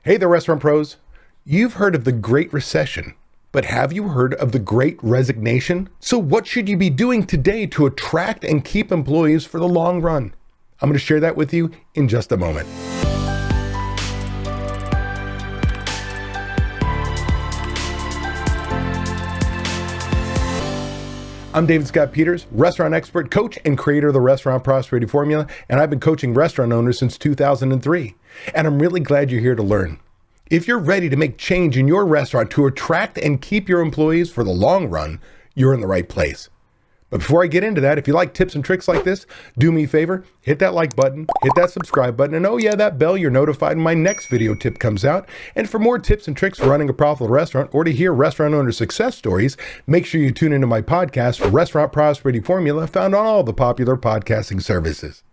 Hey there, restaurant pros. You've heard of the Great Recession, but have you heard of the Great Resignation? So what should you be doing today to attract and keep employees for the long run? I'm going to share that with you in just a moment. I'm David Scott Peters, restaurant expert, coach, and creator of the Restaurant Prosperity Formula, and I've been coaching restaurant owners since 2003. And I'm really glad you're here to learn. If you're ready to make change in your restaurant to attract and keep your employees for the long run, you're in the right place. But before I get into that, if you like tips and tricks like this, do me a favor, hit that like button, hit that subscribe button, and oh yeah, that bell, you're notified when my next video tip comes out. And for more tips and tricks for running a profitable restaurant or to hear restaurant owner success stories, make sure you tune into my podcast, Restaurant Prosperity Formula, found on all the popular podcasting services.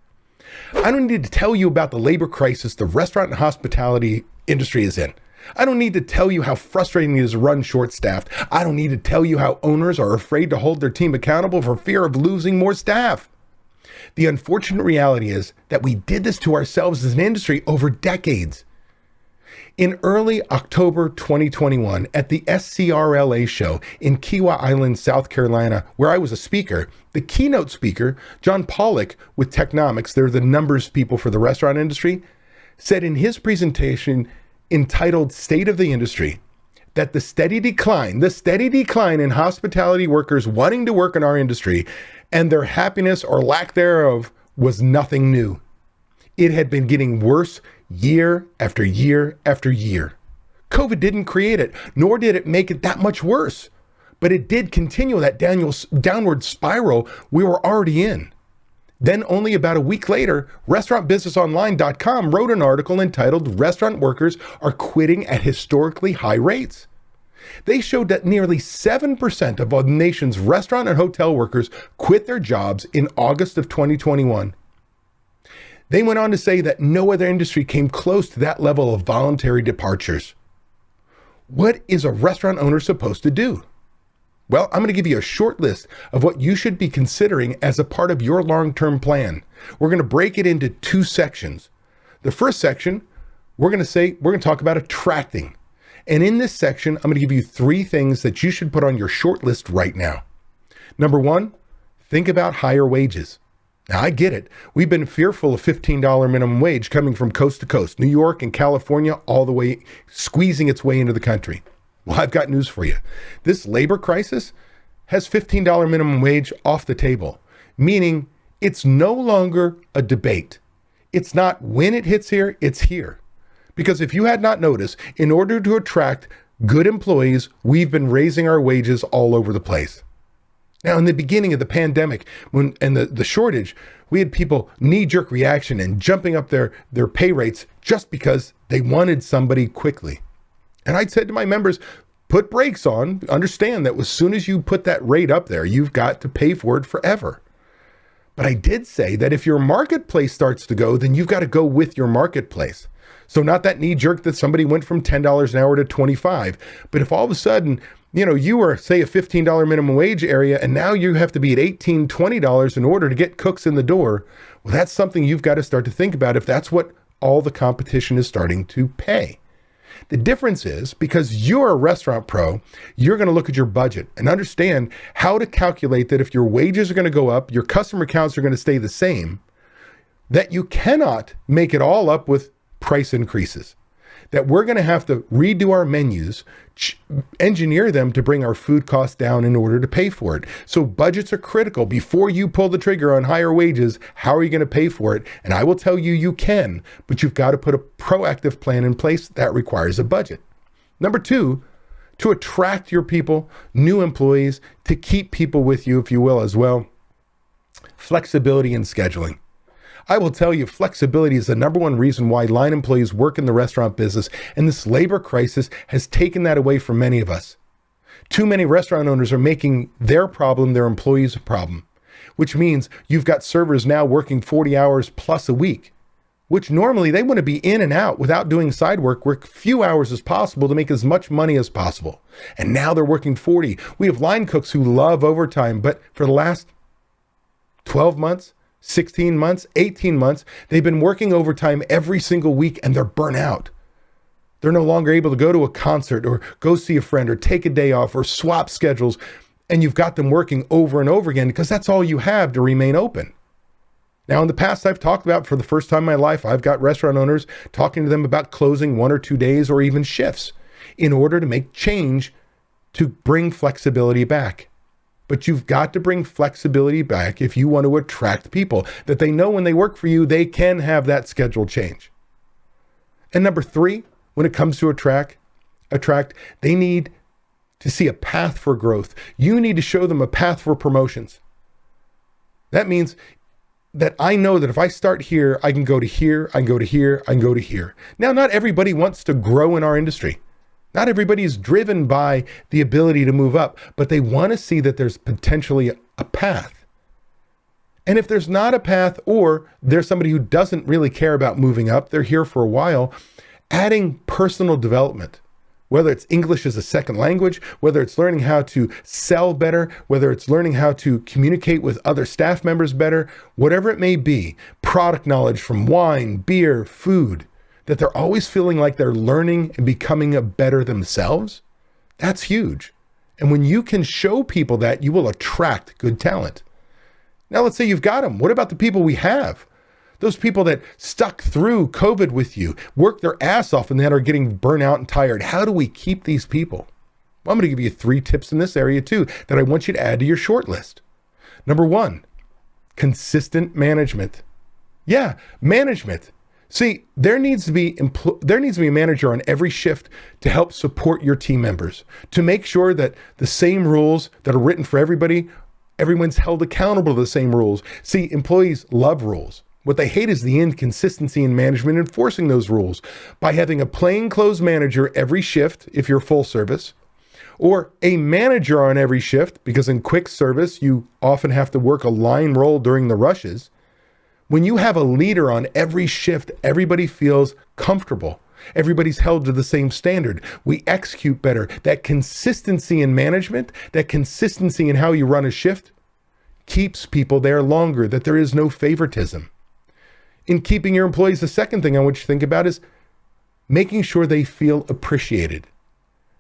I don't need to tell you about the labor crisis the restaurant and hospitality industry is in. I don't need to tell you how frustrating it is to run short-staffed. I don't need to tell you how owners are afraid to hold their team accountable for fear of losing more staff. The unfortunate reality is that we did this to ourselves as an industry over decades. In early October 2021, at the SCRLA show in Kiawah Island, South Carolina, where I was a speaker, the keynote speaker, John Pollock with Technomics, they're the numbers people for the restaurant industry, said in his presentation entitled State of the Industry, that the steady decline in hospitality workers wanting to work in our industry and their happiness or lack thereof was nothing new. It had been getting worse year after year after year. COVID didn't create it, nor did it make it that much worse, but it did continue that downward spiral we were already in. Then only about a week later, restaurantbusinessonline.com wrote an article entitled Restaurant Workers Are Quitting at Historically High Rates. They showed that nearly 7% of the nation's restaurant and hotel workers quit their jobs in August of 2021. They went on to say that no other industry came close to that level of voluntary departures. What is a restaurant owner supposed to do? Well, I'm going to give you a short list of what you should be considering as a part of your long-term plan. We're going to break it into two sections. The first section, we're going to talk about attracting. And in this section, I'm going to give you three things that you should put on your short list right now. Number one, think about higher wages. Now, I get it. We've been fearful of $15 minimum wage coming from coast to coast, New York and California, all the way squeezing its way into the country. Well, I've got news for you. This labor crisis has $15 minimum wage off the table, meaning it's no longer a debate. It's not when it hits here, it's here. Because if you had not noticed, in order to attract good employees, we've been raising our wages all over the place. Now, in the beginning of the pandemic, and the shortage, we had people knee-jerk reaction and jumping up their pay rates just because they wanted somebody quickly. And I said to my members, put brakes on, understand that as soon as you put that rate up there, you've got to pay for it forever. But I did say that if your marketplace starts to go, then you've got to go with your marketplace. So not that knee jerk that somebody went from $10 an hour to $25. But if all of a sudden, you were, say, a $15 minimum wage area, and now you have to be at $18, $20 in order to get cooks in the door, well, that's something you've got to start to think about if that's what all the competition is starting to pay. The difference is because you're a restaurant pro, you're going to look at your budget and understand how to calculate that if your wages are going to go up, your customer counts are going to stay the same, that you cannot make it all up with price increases. That we're going to have to redo our menus, engineer them to bring our food costs down in order to pay for it. So budgets are critical. Before you pull the trigger on higher wages, how are you going to pay for it? And I will tell you, you can, but you've got to put a proactive plan in place that requires a budget. Number two, to attract your people, new employees, to keep people with you, if you will, as well, flexibility in scheduling. I will tell you, flexibility is the number one reason why line employees work in the restaurant business, and this labor crisis has taken that away from many of us. Too many restaurant owners are making their problem their employees' problem, which means you've got servers now working 40 hours plus a week, which normally they want to be in and out without doing side work few hours as possible to make as much money as possible. And now they're working 40. We have line cooks who love overtime, but for the last 12 months, 16 months, 18 months, they've been working overtime every single week and they're burnt out. They're no longer able to go to a concert or go see a friend or take a day off or swap schedules. And you've got them working over and over again because that's all you have to remain open. Now, in the past, I've talked about, for the first time in my life, I've got restaurant owners talking to them about closing 1 or 2 days or even shifts in order to make change to bring flexibility back. But you've got to bring flexibility back if you want to attract people, that they know when they work for you, they can have that schedule change. And number 3, when it comes to attract, they need to see a path for growth. You need to show them a path for promotions. That means that I know that if I start here, I can go to here, I can go to here, I can go to here. Now, not everybody wants to grow in our industry. Not everybody is driven by the ability to move up, but they want to see that there's potentially a path. And if there's not a path, or there's somebody who doesn't really care about moving up, they're here for a while, adding personal development, whether it's English as a second language, whether it's learning how to sell better, whether it's learning how to communicate with other staff members better, whatever it may be, product knowledge from wine, beer, food, that they're always feeling like they're learning and becoming a better themselves, that's huge. And when you can show people that, you will attract good talent. Now, let's say you've got them. What about the people we have? Those people that stuck through COVID with you, worked their ass off, and then are getting burnt out and tired. How do we keep these people? Well, I'm going to give you 3 tips in this area too that I want you to add to your short list. Number 1, consistent management. Yeah, management. See, there needs to be a manager on every shift to help support your team members, to make sure that the same rules that are written for everybody, everyone's held accountable to the same rules. See, employees love rules. What they hate is the inconsistency in management enforcing those rules. By having a plainclothes manager every shift, if you're full service, or a manager on every shift, because in quick service, you often have to work a line roll during the rushes. When you have a leader on every shift, everybody feels comfortable. Everybody's held to the same standard. We execute better. That consistency in management, that consistency in how you run a shift, keeps people there longer, that there is no favoritism. In keeping your employees, the second thing I want you to think about is making sure they feel appreciated.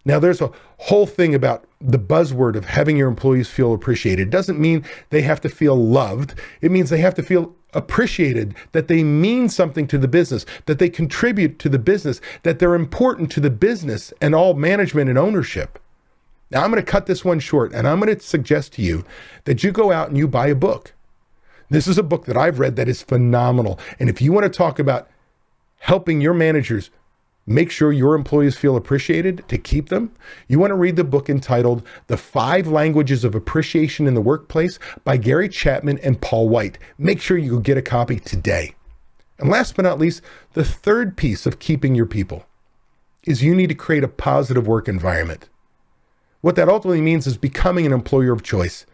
Now, there's a whole thing about the buzzword of having your employees feel appreciated. It doesn't mean they have to feel loved. It means they have to feel appreciated, that they mean something to the business, that they contribute to the business, that they're important to the business and all management and ownership. Now, I'm going to cut this one short, and I'm going to suggest to you that you go out and you buy a book. This is a book that I've read that is phenomenal. And if you want to talk about helping your managers make sure your employees feel appreciated to keep them, you want to read the book entitled The 5 Languages of Appreciation in the Workplace by Gary Chapman and Paul White. Make sure you go get a copy today. And last but not least, the third piece of keeping your people is you need to create a positive work environment. What that ultimately means is becoming an employer of choice.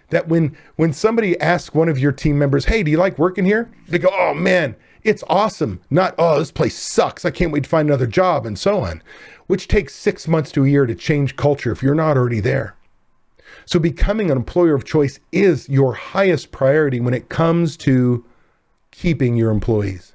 That when somebody asks one of your team members, hey, do you like working here? They go, oh man, it's awesome. Not, oh, this place sucks. I can't wait to find another job, and so on, which takes 6 months to a year to change culture if you're not already there. So becoming an employer of choice is your highest priority when it comes to keeping your employees.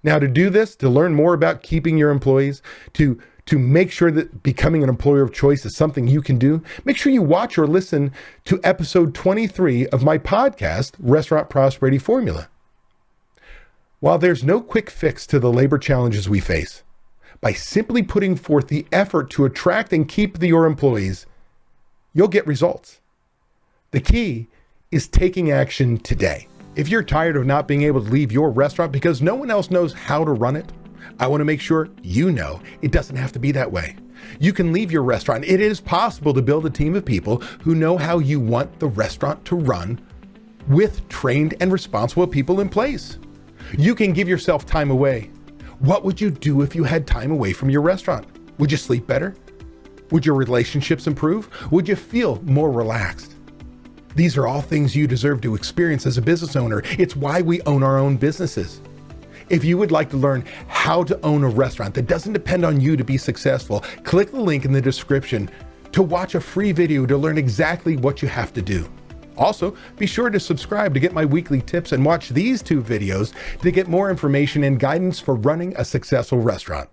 Now, to do this, to learn more about keeping your employees, to make sure that becoming an employer of choice is something you can do, make sure you watch or listen to episode 23 of my podcast, Restaurant Prosperity Formula. While there's no quick fix to the labor challenges we face, by simply putting forth the effort to attract and keep your employees, you'll get results. The key is taking action today. If you're tired of not being able to leave your restaurant because no one else knows how to run it, I want to make sure you know it doesn't have to be that way. You can leave your restaurant. It is possible to build a team of people who know how you want the restaurant to run with trained and responsible people in place. You can give yourself time away. What would you do if you had time away from your restaurant? Would you sleep better? Would your relationships improve? Would you feel more relaxed? These are all things you deserve to experience as a business owner. It's why we own our own businesses. If you would like to learn how to own a restaurant that doesn't depend on you to be successful, click the link in the description to watch a free video to learn exactly what you have to do. Also, be sure to subscribe to get my weekly tips and watch these 2 videos to get more information and guidance for running a successful restaurant.